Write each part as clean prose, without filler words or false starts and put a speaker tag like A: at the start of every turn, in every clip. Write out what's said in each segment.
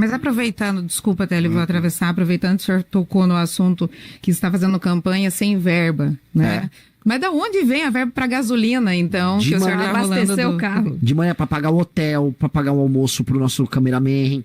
A: Mas aproveitando, desculpa, Télio, vou atravessar, aproveitando que o senhor tocou no assunto que está fazendo campanha sem verba, né? Mas da onde vem a verba para gasolina, então, que o senhor está
B: abastecer o carro? De manhã para pagar o hotel, para pagar o almoço para o nosso cameraman.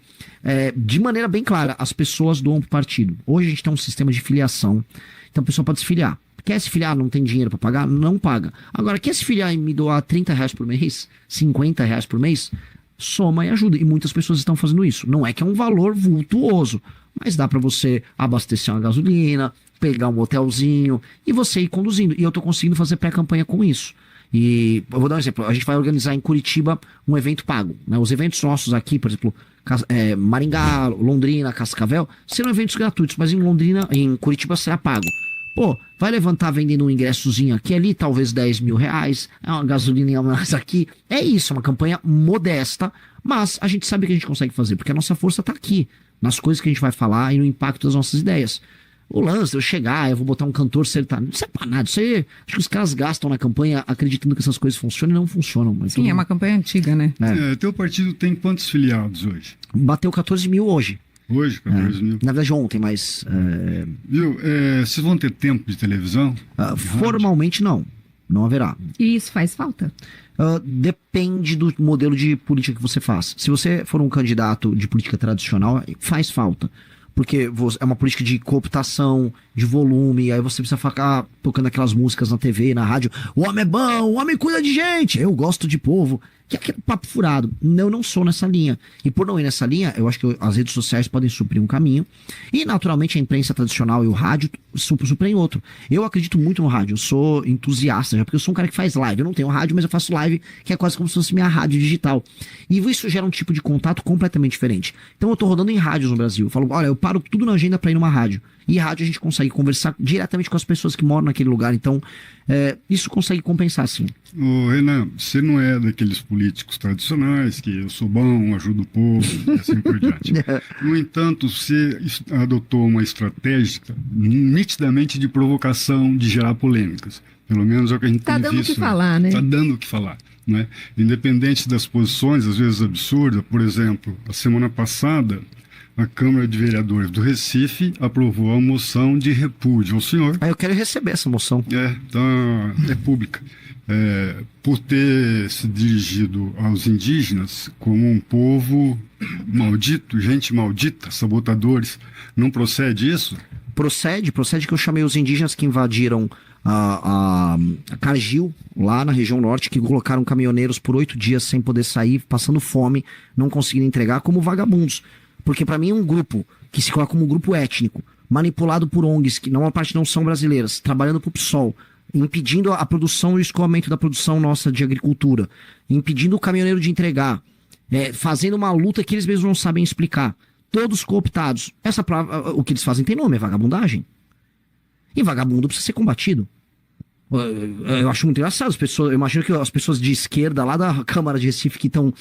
B: De maneira bem clara, as pessoas doam pro partido. Hoje a gente tem um sistema de filiação, então a pessoa pode se filiar. Quer se filiar, não tem dinheiro para pagar? Não paga. Agora, quer se filiar e me doar R$30 por mês, R$50 por mês? Soma e ajuda. E muitas pessoas estão fazendo isso. Não é que é um valor vultuoso, mas dá para você abastecer uma gasolina, pegar um hotelzinho e você ir conduzindo. E eu tô conseguindo fazer pré-campanha com isso. E eu vou dar um exemplo. A gente vai organizar em Curitiba um evento pago, né? Os eventos nossos aqui, por exemplo, Maringá, Londrina, Cascavel, serão eventos gratuitos, mas em Curitiba será pago. Pô, vai levantar vendendo um ingressozinho aqui ali, talvez R$10.000, uma gasolina a mais aqui. É isso, uma campanha modesta, mas a gente sabe que a gente consegue fazer, porque a nossa força tá aqui, nas coisas que a gente vai falar e no impacto das nossas ideias. O lance de eu chegar, eu vou botar um cantor sertanejo, não serve pra nada, isso aí, acho que os caras gastam na campanha acreditando que essas coisas funcionam e não funcionam. Mas
A: sim, é uma campanha antiga, né?
C: Teu partido tem quantos filiados hoje?
B: Bateu 14 mil hoje.
C: Hoje, 14 mil.
B: Na verdade, ontem, mas...
C: Viu? Vocês vão ter tempo de televisão?
B: Formalmente, não. Não haverá.
A: E isso faz falta?
B: Depende do modelo de política que você faz. Se você for um candidato de política tradicional, faz falta. Porque é uma política de cooptação, de volume, aí você precisa ficar tocando aquelas músicas na TV, na rádio. O homem é bom, o homem cuida de gente, eu gosto de povo. Que é aquele papo furado. Eu não sou nessa linha. E por não ir nessa linha, eu acho que as redes sociais podem suprir um caminho. E, naturalmente, a imprensa tradicional e o rádio suprem outro. Eu acredito muito no rádio. Eu sou entusiasta, já porque eu sou um cara que faz live. Eu não tenho rádio, mas eu faço live, que é quase como se fosse minha rádio digital. E isso gera um tipo de contato completamente diferente. Então eu tô rodando em rádios no Brasil. Eu falo, olha, eu paro tudo na agenda pra ir numa rádio. E rádio a gente consegue conversar diretamente com as pessoas que moram naquele lugar. Então, isso consegue compensar, sim.
C: Ô, Renan, você não é daqueles políticos tradicionais que eu sou bom, ajudo o povo e assim por diante. No entanto, você adotou uma estratégia nitidamente de provocação, de gerar polêmicas. Pelo menos é o que a gente tem visto.
A: Tá dando o que falar, né?
C: Tá dando o que falar, né? Independente das posições, às vezes absurdas. Por exemplo, a semana passada, a Câmara de Vereadores do Recife aprovou a moção de repúdio ao senhor.
B: Eu quero receber essa moção.
C: Então, é pública. Por ter se dirigido aos indígenas como um povo maldito, gente maldita, sabotadores. Não procede isso?
B: Procede que eu chamei os indígenas que invadiram a Cargill, lá na região norte, que colocaram caminhoneiros por 8 dias sem poder sair, passando fome, não conseguindo entregar, como vagabundos. Porque para mim um grupo que se coloca como um grupo étnico, manipulado por ONGs, que uma parte não são brasileiras, trabalhando pro PSOL, impedindo a produção e o escoamento da produção nossa de agricultura, impedindo o caminhoneiro de entregar, fazendo uma luta que eles mesmos não sabem explicar. Todos cooptados. O que eles fazem tem nome, é vagabundagem. E vagabundo precisa ser combatido. Eu acho muito engraçado. Eu imagino que as pessoas de esquerda lá da Câmara de Recife que estão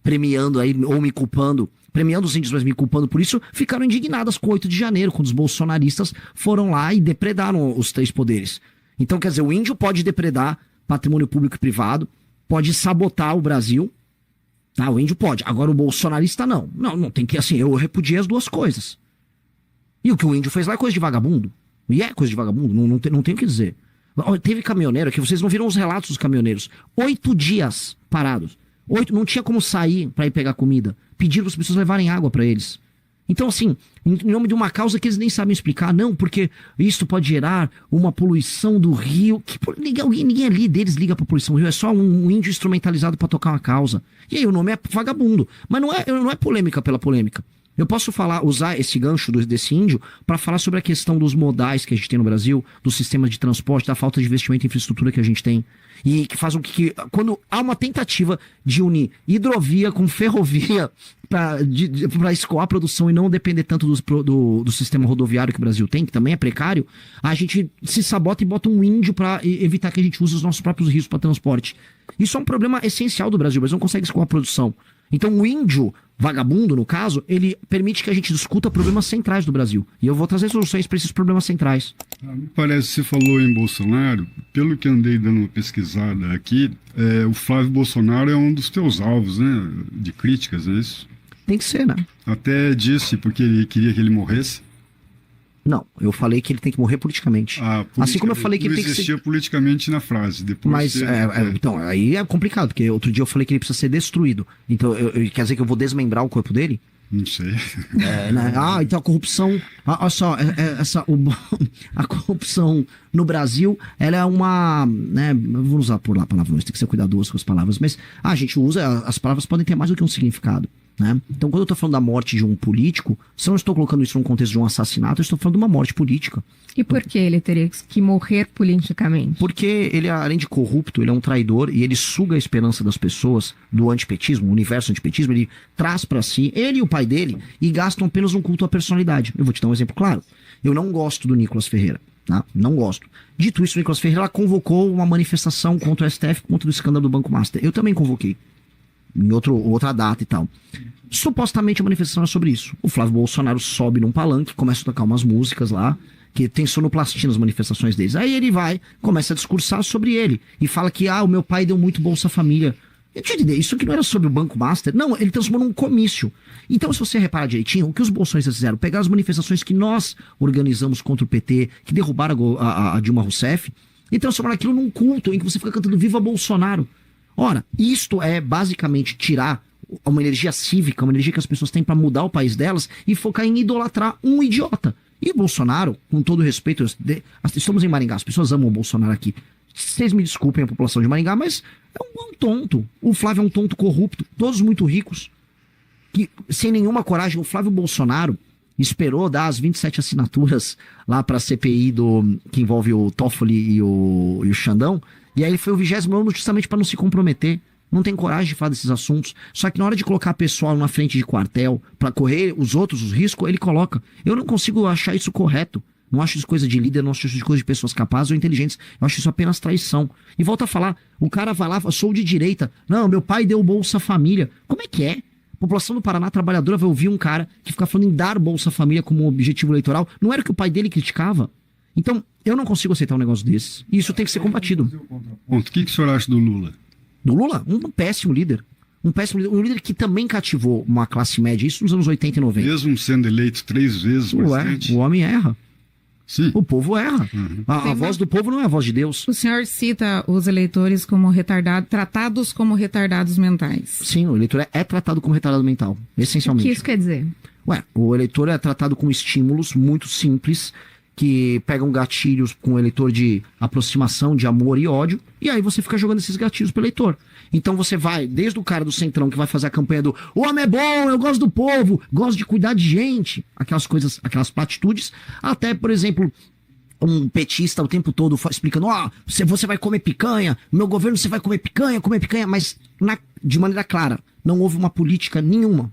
B: premiando aí, ou me culpando, premiando os índios, mas me culpando por isso, ficaram indignadas com o 8 de janeiro, quando os bolsonaristas foram lá e depredaram os 3 poderes. Então, quer dizer, o índio pode depredar patrimônio público e privado, pode sabotar o Brasil, tá? O índio pode. Agora o bolsonarista não. Não tem que, assim, eu repudiei as duas coisas. E o que o índio fez lá é coisa de vagabundo. E é coisa de vagabundo, não tem o que dizer. Teve caminhoneiro aqui, vocês não viram os relatos dos caminhoneiros. 8 dias parados. 8, não tinha como sair para ir pegar comida. Pediram para as pessoas levarem água para eles. Então, assim, em nome de uma causa que eles nem sabem explicar, não, porque isso pode gerar uma poluição do rio. Ninguém ali deles liga para poluição do rio, é só um índio instrumentalizado para tocar uma causa. E aí o nome é vagabundo. Mas não é polêmica pela polêmica. Eu posso usar esse gancho desse índio para falar sobre a questão dos modais que a gente tem no Brasil, do sistema de transporte, da falta de investimento em infraestrutura que a gente tem. E que faz com que quando há uma tentativa de unir hidrovia com ferrovia para escoar a produção e não depender tanto do sistema rodoviário que o Brasil tem, que também é precário, a gente se sabota e bota um índio para evitar que a gente use os nossos próprios rios para transporte. Isso é um problema essencial do Brasil. O Brasil não consegue escoar a produção. Então o índio vagabundo, no caso, ele permite que a gente discuta problemas centrais do Brasil. E eu vou trazer soluções para esses problemas centrais.
C: Me parece que você falou em Bolsonaro. Pelo que andei dando uma pesquisada aqui, o Flávio Bolsonaro é um dos teus alvos, né, de críticas, é isso?
B: Tem que ser, né?
C: Até disse porque ele queria que ele morresse.
B: Não, eu falei que ele tem que morrer politicamente. Assim como eu falei que ele tem que ser...
C: Não existia politicamente na frase. Depois
B: Mas, então, aí é complicado, porque outro dia eu falei que ele precisa ser destruído. Então, quer dizer que eu vou desmembrar o corpo dele?
C: Não sei.
B: Né? Então a corrupção... Olha só, a corrupção no Brasil, ela é uma... Né, vou usar por lá palavras, tem que ser cuidadoso com as palavras, mas a gente usa... As palavras podem ter mais do que um significado. Né? Então, quando eu estou falando da morte de um político, se eu não estou colocando isso num contexto de um assassinato, eu estou falando de uma morte política.
A: E por que ele teria que morrer politicamente?
B: Porque ele, além de corrupto, ele é um traidor e ele suga a esperança das pessoas do antipetismo, o universo antipetismo, ele traz para si, ele e o pai dele, e gastam apenas um culto à personalidade. Eu vou te dar um exemplo claro. Eu não gosto do Nicolas Ferreira. Tá? Não gosto. Dito isso, o Nicolas Ferreira convocou uma manifestação contra o STF, contra o escândalo do Banco Master. Eu também convoquei. Em outra data e tal. Supostamente a manifestação é sobre isso. O Flávio Bolsonaro sobe num palanque, começa a tocar umas músicas lá, que tem sonoplastia nas manifestações deles. Aí ele vai, começa a discursar sobre ele. E fala que, o meu pai deu muito Bolsa Família. Eu tinha ideia, isso aqui não era sobre o Banco Master. Não, ele transformou num comício. Então, se você reparar direitinho, o que os bolsonaristas fizeram? Pegaram as manifestações que nós organizamos contra o PT, que derrubaram a Dilma Rousseff, e transformaram aquilo num culto em que você fica cantando Viva Bolsonaro. Ora, isto é basicamente tirar uma energia cívica, uma energia que as pessoas têm para mudar o país delas e focar em idolatrar um idiota. E o Bolsonaro, com todo respeito, estamos em Maringá, as pessoas amam o Bolsonaro aqui. Vocês me desculpem a população de Maringá, mas é um tonto. O Flávio é um tonto corrupto, todos muito ricos, que sem nenhuma coragem, o Flávio Bolsonaro esperou dar as 27 assinaturas lá para a CPI que envolve o Toffoli e o Xandão. E aí ele foi o 29º justamente para não se comprometer. Não tem coragem de falar desses assuntos. Só que na hora de colocar pessoal na frente de quartel para correr os riscos, ele coloca. Eu não consigo achar isso correto. Não acho isso coisa de líder, não acho isso coisa de pessoas capazes ou inteligentes. Eu acho isso apenas traição. E volta a falar, o cara vai lá, sou de direita. Não, meu pai deu Bolsa Família. Como é que é? A população do Paraná trabalhadora vai ouvir um cara que fica falando em dar Bolsa Família como objetivo eleitoral. Não era o que o pai dele criticava? Então, eu não consigo aceitar um negócio desses. E isso tem que ser combatido.
C: O que o senhor acha do Lula?
B: Do Lula? Um péssimo líder. Um líder que também cativou uma classe média, isso nos anos 80 e 90.
C: Mesmo sendo eleito 3 vezes bastante.
B: O homem erra.
C: Sim.
B: O povo erra. Uhum. A voz do povo não é a voz de Deus.
A: O senhor cita os eleitores como tratados como retardados mentais.
B: Sim, o eleitor é tratado como retardado mental, essencialmente.
A: O que isso quer dizer?
B: O eleitor é tratado com estímulos muito simples, que pegam gatilhos com o eleitor de aproximação, de amor e ódio, e aí você fica jogando esses gatilhos pro eleitor. Então você vai, desde o cara do Centrão que vai fazer a campanha do o homem é bom, eu gosto do povo, gosto de cuidar de gente, aquelas coisas, aquelas platitudes, até, por exemplo, um petista o tempo todo explicando, você vai comer picanha, no meu governo você vai comer picanha, mas de maneira clara. Não houve uma política nenhuma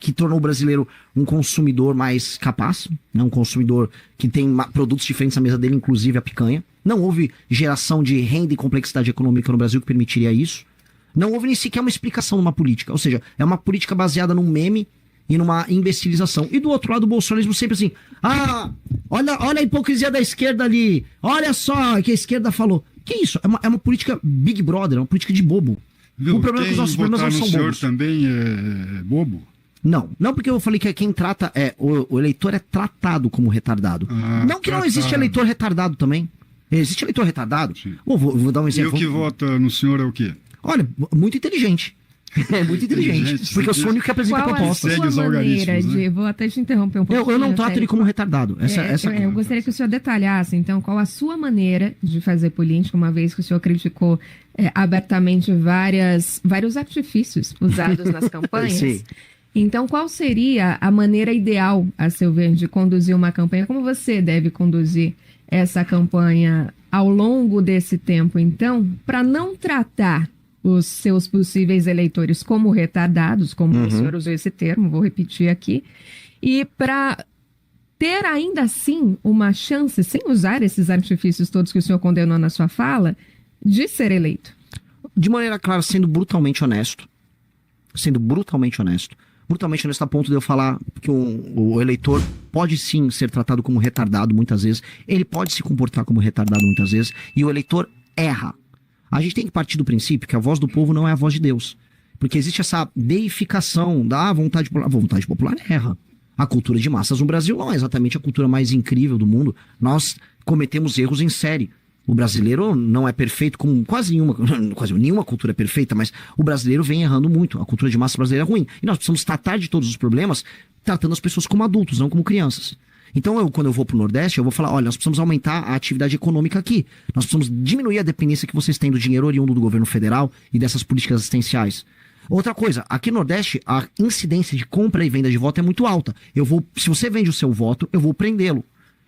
B: que tornou o brasileiro um consumidor mais capaz, né? Um consumidor que tem produtos diferentes na mesa dele, inclusive a picanha. Não houve geração de renda e complexidade econômica no Brasil que permitiria isso. Não houve nem sequer uma explicação numa política. Ou seja, é uma política baseada num meme e numa imbecilização. E do outro lado, o bolsonarismo sempre assim, olha a hipocrisia da esquerda ali, olha só o que a esquerda falou. Que isso? É uma política Big Brother, é uma política de bobo.
C: Viu? O problema é que os nossos problemas não são bobos. O senhor também é bobo?
B: Não porque eu falei que quem trata o eleitor é tratado como retardado. Não que não existe eleitor retardado também. Existe eleitor retardado? Vou dar um exemplo.
C: E o que vota no senhor é o quê?
B: Olha, muito inteligente. É muito inteligente. Porque eu sou o único que apresenta propostas.
A: Qual a sua maneira de... Vou até te interromper um pouquinho.
B: Eu não trato ele como retardado.
A: Eu gostaria que o senhor detalhasse, então, qual a sua maneira de fazer política, uma vez que o senhor criticou abertamente vários artifícios usados nas campanhas.
B: Sim.
A: Então, qual seria a maneira ideal, a seu ver, de conduzir uma campanha? Como você deve conduzir essa campanha ao longo desse tempo, então, para não tratar os seus possíveis eleitores como retardados, como o senhor usou esse termo, vou repetir aqui, e para ter ainda assim uma chance, sem usar esses artifícios todos que o senhor condenou na sua fala, de ser eleito?
B: De maneira clara, sendo brutalmente honesto. Brutalmente honesto a ponto de eu falar que o eleitor pode sim ser tratado como retardado muitas vezes, ele pode se comportar como retardado muitas vezes, e o eleitor erra. A gente tem que partir do princípio que a voz do povo não é a voz de Deus. Porque existe essa deificação da vontade popular. A vontade popular erra. A cultura de massas no Brasil não é exatamente a cultura mais incrível do mundo. Nós cometemos erros em série. O brasileiro não é perfeito, como quase nenhuma cultura é perfeita, mas o brasileiro vem errando muito. A cultura de massa brasileira é ruim. E nós precisamos tratar de todos os problemas tratando as pessoas como adultos, não como crianças. Então, quando eu vou pro Nordeste, eu vou falar, olha, nós precisamos aumentar a atividade econômica aqui. Nós precisamos diminuir a dependência que vocês têm do dinheiro oriundo do governo federal e dessas políticas assistenciais. Outra coisa, aqui no Nordeste, a incidência de compra e venda de voto é muito alta. Se você vende o seu voto, eu vou prendê-lo.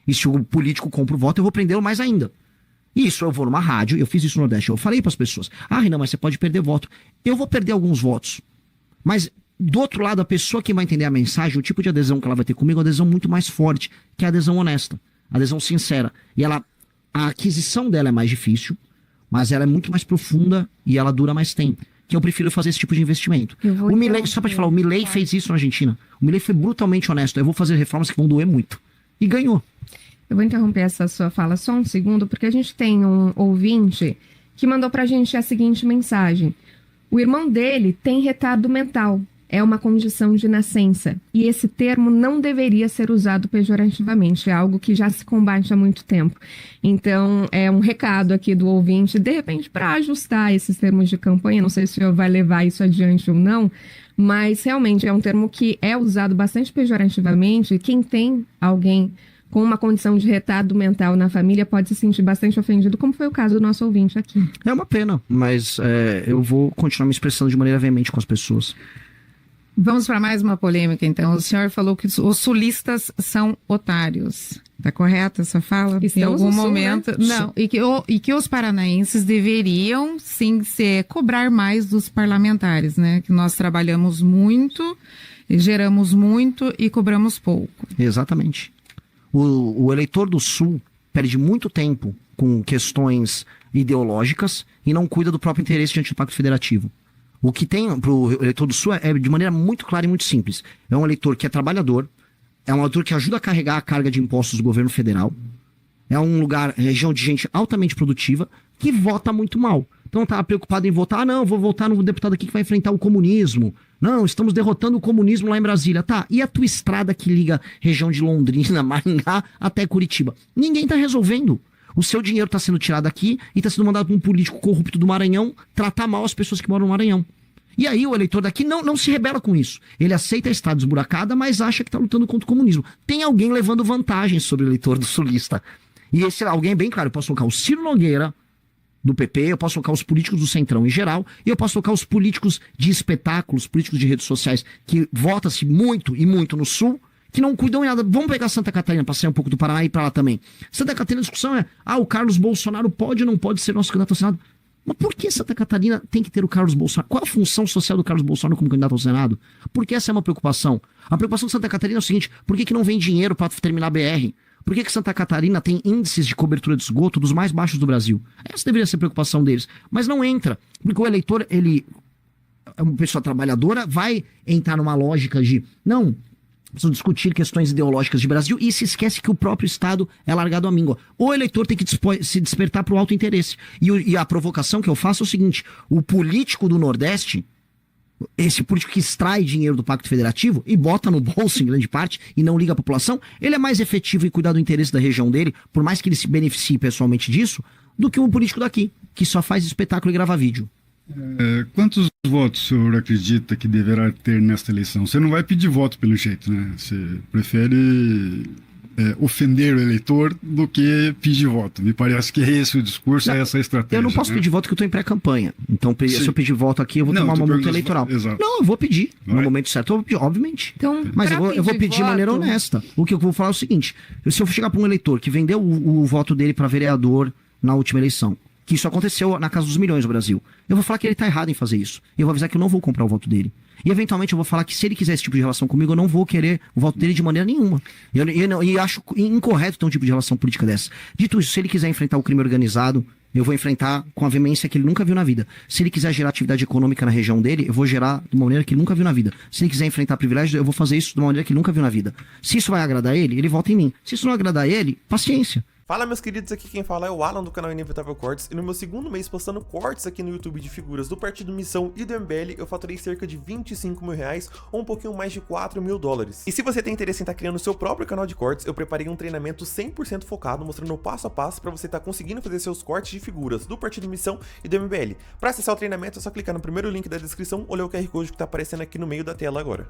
B: E se o político compra o voto, eu vou prendê-lo mais ainda. Isso, eu vou numa rádio, eu fiz isso no Nordeste, eu falei para as pessoas, Renan, mas você pode perder voto. Eu vou perder alguns votos. Mas, do outro lado, a pessoa que vai entender a mensagem, o tipo de adesão que ela vai ter comigo é uma adesão muito mais forte, que é a adesão honesta, a adesão sincera. E a aquisição dela é mais difícil, mas ela é muito mais profunda e ela dura mais tempo. Que eu prefiro fazer esse tipo de investimento. O Milei, só pra te falar, o Milei fez isso na Argentina. O Milei foi brutalmente honesto. Eu vou fazer reformas que vão doer muito. E ganhou.
A: Eu vou interromper essa sua fala só um segundo, porque a gente tem um ouvinte que mandou pra gente a seguinte mensagem. O irmão dele tem retardo mental. É uma condição de nascença. E esse termo não deveria ser usado pejorativamente. É algo que já se combate há muito tempo. Então, é um recado aqui do ouvinte, de repente, para ajustar esses termos de campanha. Não sei se o senhor vai levar isso adiante ou não, mas realmente é um termo que é usado bastante pejorativamente. Quem tem alguém com uma condição de retardo mental na família pode se sentir bastante ofendido, como foi o caso do nosso ouvinte aqui.
B: É uma pena, mas eu vou continuar me expressando de maneira veemente com as pessoas.
D: Vamos para mais uma polêmica, então. O senhor falou que os sulistas são otários. Está correta essa fala?
A: Estamos
D: em algum
A: no Sul,
D: momento.
A: né?
D: Não, e que os paranaenses deveriam, sim, cobrar mais dos parlamentares, né? Que nós trabalhamos muito, geramos muito e cobramos pouco.
B: Exatamente. O eleitor do Sul perde muito tempo com questões ideológicas e não cuida do próprio interesse diante do Pacto Federativo. O que tem para o eleitor do Sul é de maneira muito clara e muito simples. É um eleitor que é trabalhador, é um eleitor que ajuda a carregar a carga de impostos do governo federal, é um lugar, região de gente altamente produtiva, que vota muito mal. Então tá preocupado em votar, não, vou votar no deputado aqui que vai enfrentar o comunismo. Não, estamos derrotando o comunismo lá em Brasília. Tá, e a tua estrada que liga região de Londrina, Maringá até Curitiba? Ninguém tá resolvendo. O seu dinheiro está sendo tirado aqui e está sendo mandado para um político corrupto do Maranhão tratar mal as pessoas que moram no Maranhão. E aí o eleitor daqui não se rebela com isso. Ele aceita a estrada esburacada, mas acha que está lutando contra o comunismo. Tem alguém levando vantagem sobre o eleitor do sulista. E esse alguém é bem claro. Eu posso colocar o Ciro Nogueira, do PP, eu posso colocar os políticos do Centrão em geral, e eu posso colocar os políticos de espetáculos, políticos de redes sociais, que vota-se muito e muito no Sul, que não cuidam em nada. Vamos pegar Santa Catarina, para sair um pouco do Paraná e ir para lá também. Santa Catarina, a discussão é, o Carlos Bolsonaro pode ou não pode ser nosso candidato ao Senado? Mas por que Santa Catarina tem que ter o Carlos Bolsonaro? Qual a função social do Carlos Bolsonaro como candidato ao Senado? Porque essa é uma preocupação. A preocupação de Santa Catarina é o seguinte, por que não vem dinheiro para terminar a BR? Por que Santa Catarina tem índices de cobertura de esgoto dos mais baixos do Brasil? Essa deveria ser a preocupação deles. Mas não entra, porque o eleitor, ele é uma pessoa trabalhadora, vai entrar numa lógica de, não, precisam discutir questões ideológicas de Brasil e se esquece que o próprio Estado é largado à míngua. O eleitor tem que se despertar para o alto interesse. E a provocação que eu faço é o seguinte, o político do Nordeste, esse político que extrai dinheiro do Pacto Federativo e bota no bolso em grande parte e não liga à população, ele é mais efetivo em cuidar do interesse da região dele, por mais que ele se beneficie pessoalmente disso, do que um político daqui, que só faz espetáculo e grava vídeo.
C: Quantos votos o senhor acredita que deverá ter nesta eleição? Você não vai pedir voto pelo jeito, né? Você prefere ofender o eleitor do que pedir voto. Me parece que é esse o discurso, é essa a estratégia.
B: Eu não posso pedir voto porque eu estou em pré-campanha. Então, se eu pedir voto aqui, eu vou tomar uma multa eleitoral.
C: Exato.
B: Não, eu vou pedir. No momento certo, eu vou pedir, obviamente.
A: Então,
B: mas eu vou pedir de maneira honesta. O que eu vou falar é o seguinte, se eu chegar para um eleitor que vendeu o voto dele para vereador na última eleição, que isso aconteceu na casa dos milhões no Brasil, eu vou falar que ele está errado em fazer isso. Eu vou avisar que eu não vou comprar o voto dele. E eventualmente eu vou falar que se ele quiser esse tipo de relação comigo, eu não vou querer o voto dele de maneira nenhuma. E acho incorreto ter um tipo de relação política dessa. Dito isso, se ele quiser enfrentar o crime organizado, eu vou enfrentar com a veemência que ele nunca viu na vida. Se ele quiser gerar atividade econômica na região dele, eu vou gerar de uma maneira que ele nunca viu na vida. Se ele quiser enfrentar privilégios, eu vou fazer isso de uma maneira que ele nunca viu na vida. Se isso vai agradar ele, ele vota em mim. Se isso não agradar ele, paciência.
E: Fala meus queridos, aqui quem fala é o Alan do canal Inevitável Cortes, e no meu segundo mês postando cortes aqui no YouTube de figuras do Partido Missão e do MBL, eu faturei cerca de 25 mil reais ou um pouquinho mais de 4 mil dólares. E se você tem interesse em estar criando o seu próprio canal de cortes, eu preparei um treinamento 100% focado, mostrando o passo a passo para você estar conseguindo fazer seus cortes de figuras do Partido Missão e do MBL. Para acessar o treinamento é só clicar no primeiro link da descrição ou ler o QR Code que está aparecendo aqui no meio da tela agora.